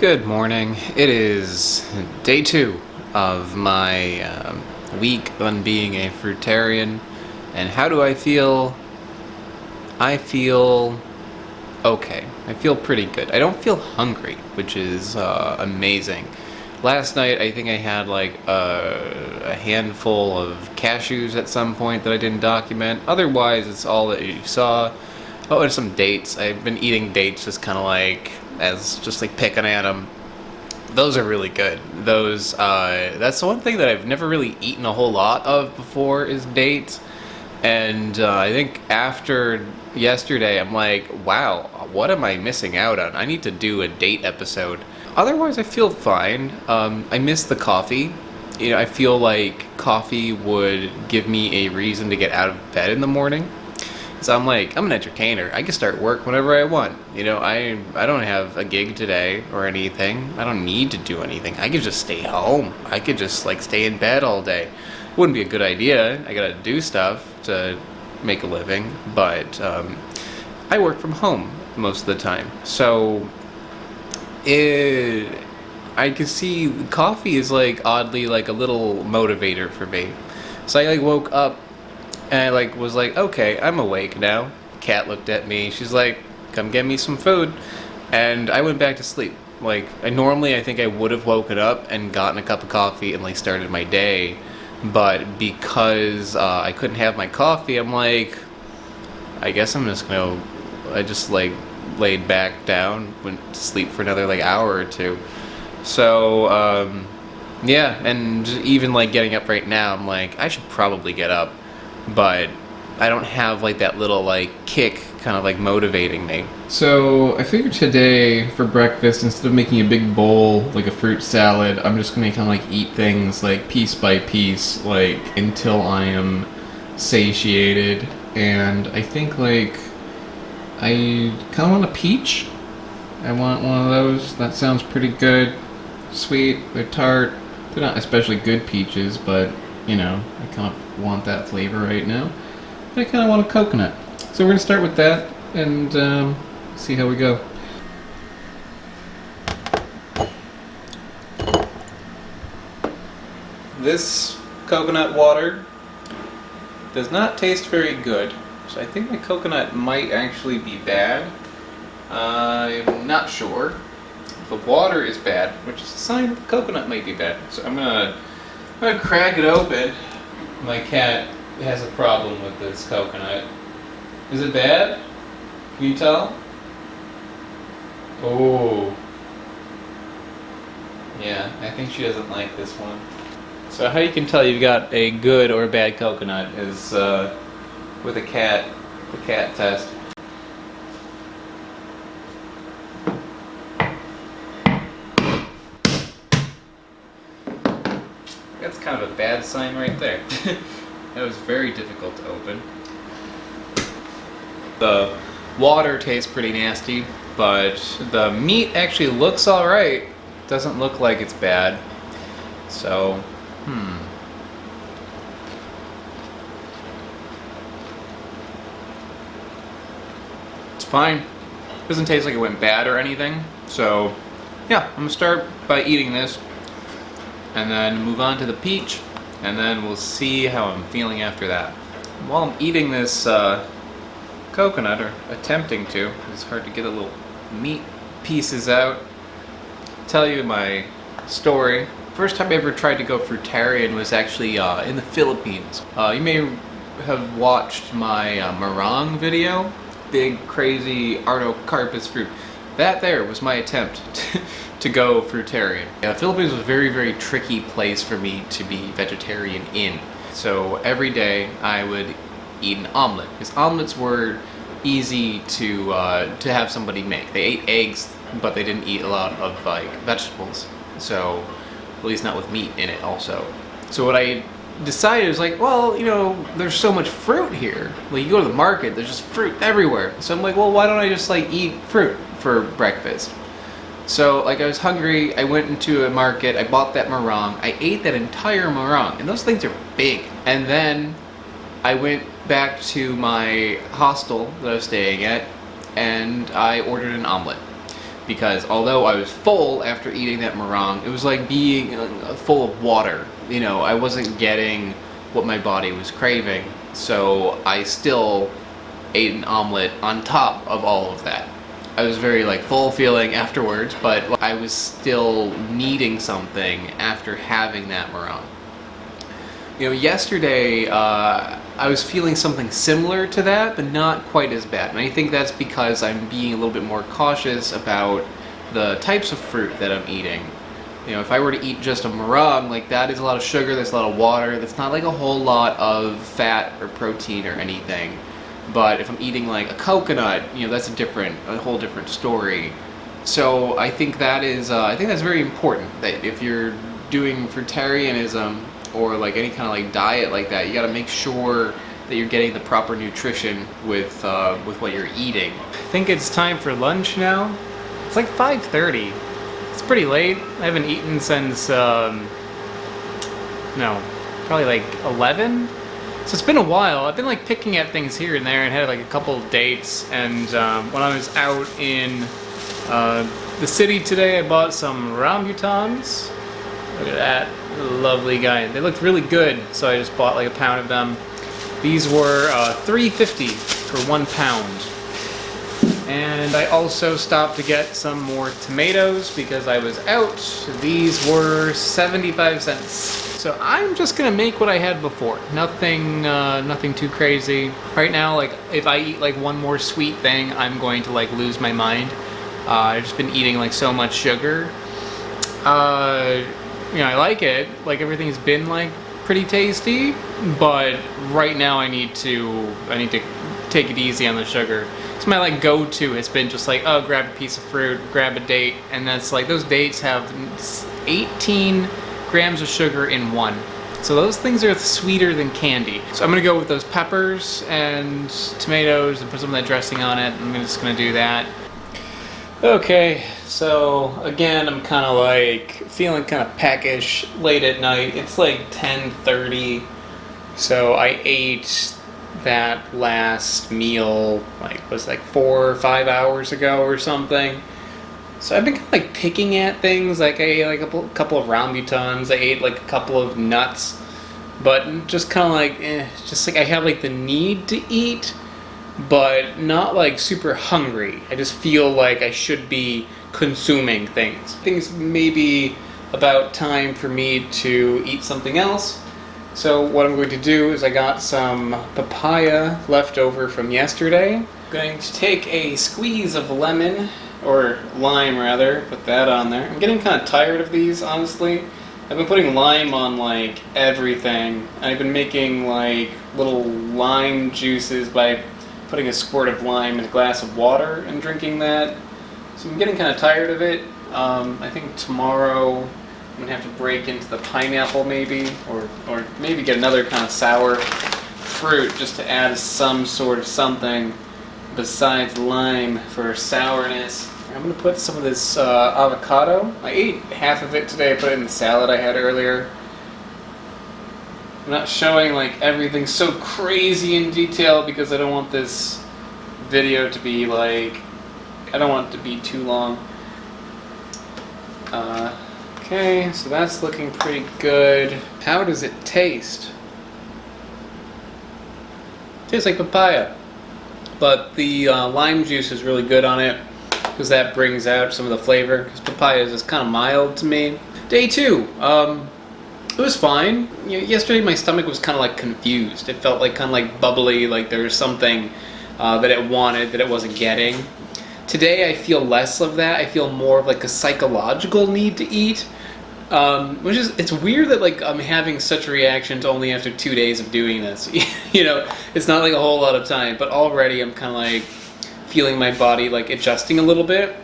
Good morning. It is day 2 of my week on being a fruitarian. And how do I feel? I feel okay. I feel pretty good. I don't feel hungry, which is amazing. Last night I think I had like a handful of cashews at some point that I didn't document. Otherwise it's all that you saw. Oh, and some dates. I've been eating dates just kind of like picking at them. Those are really good. Those that's the one thing that I've never really eaten a whole lot of before is dates. And I think after yesterday I'm like, wow, what am I missing out on? I need to do a date episode. Otherwise I feel fine. I miss the coffee. You know, I feel like coffee would give me a reason to get out of bed in the morning. So I'm like, I'm an entertainer. I can start work whenever I want. You know, I don't have a gig today or anything. I don't need to do anything. I could just stay home. I could just like stay in bed all day. Wouldn't be a good idea. I gotta do stuff to make a living, but I work from home most of the time. So I can see coffee is like oddly like a little motivator for me. So I like woke up and I was like, okay, I'm awake now. Cat looked at me. She's like, come get me some food. And I went back to sleep. Like, I think I would have woken up and gotten a cup of coffee and like started my day. But because I couldn't have my coffee, I'm like, I guess I'm just gonna, I just like laid back down, went to sleep for another like hour or two. So, yeah, and even like getting up right now, I'm like, I should probably get up. But I don't have like that little like kick kind of like motivating me. So I figured today for breakfast, instead of making a big bowl like a fruit salad, I'm just gonna kind of like eat things like piece by piece, like until I am satiated. And I think like I kind of want a peach. I want one of those. That sounds pretty good. Sweet, they're tart. They're not especially good peaches, but you know, I kind of want that flavor right now. And I kind of want a coconut. So we're going to start with that and see how we go. This coconut water does not taste very good. So I think the coconut might actually be bad. I'm not sure. The water is bad, which is a sign that the coconut might be bad. So I'm gonna crack it open. My cat has a problem with this coconut. Is it bad? Can you tell? Oh. Yeah, I think she doesn't like this one. So how you can tell you've got a good or bad coconut is with the cat test. That's kind of a bad sign right there. That was very difficult to open. The water tastes pretty nasty, but the meat actually looks alright. Doesn't look like it's bad. So, It's fine. Doesn't taste like it went bad or anything. So, yeah, I'm gonna start by eating this. And then move on to the peach, and then we'll see how I'm feeling after that. While I'm eating this coconut, or attempting to, it's hard to get the little meat pieces out, tell you my story. First time I ever tried to go fruitarian was actually in the Philippines. You may have watched my meringue video, big crazy artocarpus fruit. That there was my attempt to go fruitarian. The Philippines was a very, very tricky place for me to be vegetarian in. So every day I would eat an omelet, because omelets were easy to have somebody make. They ate eggs, but they didn't eat a lot of like vegetables. So at least not with meat in it also. So what I decided was like, well, you know, there's so much fruit here. Like you go to the market, there's just fruit everywhere. So I'm like, well, why don't I just like eat fruit for breakfast? So like I was hungry, I went into a market, I bought that meringue, I ate that entire meringue, and those things are big. And then I went back to my hostel that I was staying at, and I ordered an omelet. because although I was full after eating that meringue, it was like being full of water. You know, I wasn't getting what my body was craving, so I still ate an omelet on top of all of that. I was very like full feeling afterwards, but I was still needing something after having that meringue. You know, yesterday I was feeling something similar to that, but not quite as bad. And I think that's because I'm being a little bit more cautious about the types of fruit that I'm eating. You know, if I were to eat just a meringue, like that is a lot of sugar, that's a lot of water, that's not like a whole lot of fat or protein or anything. But if I'm eating like a coconut, you know, that's a whole different story. So I think that is, I think that's very important, that if you're doing fruitarianism or like any kind of like diet like that, you got to make sure that you're getting the proper nutrition with what you're eating. I think it's time for lunch now. It's like 5:30. It's pretty late. I haven't eaten since probably like 11. So it's been a while. I've been like picking at things here and there and had like a couple of dates. And when I was out in the city today, I bought some rambutans. Look at that lovely guy. They looked really good, so I just bought like a pound of them. These were $3.50 for 1 pound. And I also stopped to get some more tomatoes because I was out. These were 75 cents. So I'm just gonna make what I had before. Nothing too crazy. Right now, like if I eat like one more sweet thing, I'm going to like lose my mind. I've just been eating like so much sugar. You know, I like it. Like everything's been like pretty tasty, but right now I need to take it easy on the sugar. So my like go-to has been just like, oh, grab a piece of fruit, grab a date, and that's like those dates have 18 grams of sugar in one. So those things are sweeter than candy. So I'm gonna go with those peppers and tomatoes and put some of that dressing on it. I'm just gonna do that. Okay, so again, I'm kind of like feeling kind of peckish late at night. It's like 10:30, so I ate that last meal was like 4 or 5 hours ago or something. So I've been kind of like picking at things. Like I ate like a couple of rambutans. I ate like a couple of nuts, but just kind of like just like I have like the need to eat, but not like super hungry. I just feel like I should be consuming things. Things may be about time for me to eat something else. So what I'm going to do is I got some papaya left over from yesterday. I'm going to take a squeeze of lemon, or lime rather, put that on there. I'm getting kind of tired of these, honestly. I've been putting lime on like everything. I've been making like little lime juices by putting a squirt of lime in a glass of water and drinking that. So I'm getting kind of tired of it. I think tomorrow I'm gonna have to break into the pineapple maybe, or maybe get another kind of sour fruit just to add some sort of something besides lime for sourness. I'm gonna put some of this avocado. I ate half of it today. I put it in the salad I had earlier. I'm not showing like everything so crazy in detail because I don't want this video to be like, I don't want it to be too long. Okay, so that's looking pretty good. How does it taste? Tastes like papaya, but the lime juice is really good on it because that brings out some of the flavor, because papaya is just kind of mild to me. Day 2, it was fine. You know, yesterday my stomach was kind of like confused. It felt like kind of like bubbly, like there was something that it wanted that it wasn't getting. Today I feel less of that. I feel more of like a psychological need to eat, which is, it's weird that like I'm having such reactions only after 2 days of doing this. You know, it's not like a whole lot of time, but already I'm kind of like feeling my body like adjusting a little bit.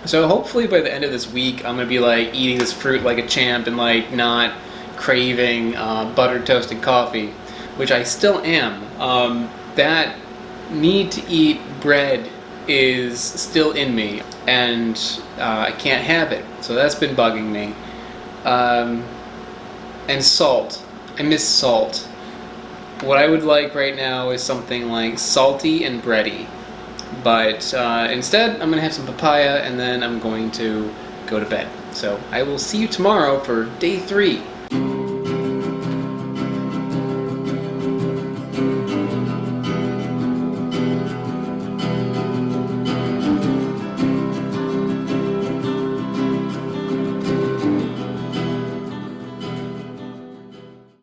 So hopefully by the end of this week I'm gonna be like eating this fruit like a champ and like not craving buttered toasted coffee, which I still am. That need to eat bread is still in me, and I can't have it, so that's been bugging me. And salt. I miss salt. What I would like right now is something like salty and bready. But instead, I'm going to have some papaya, and then I'm going to go to bed. So I will see you tomorrow for day 3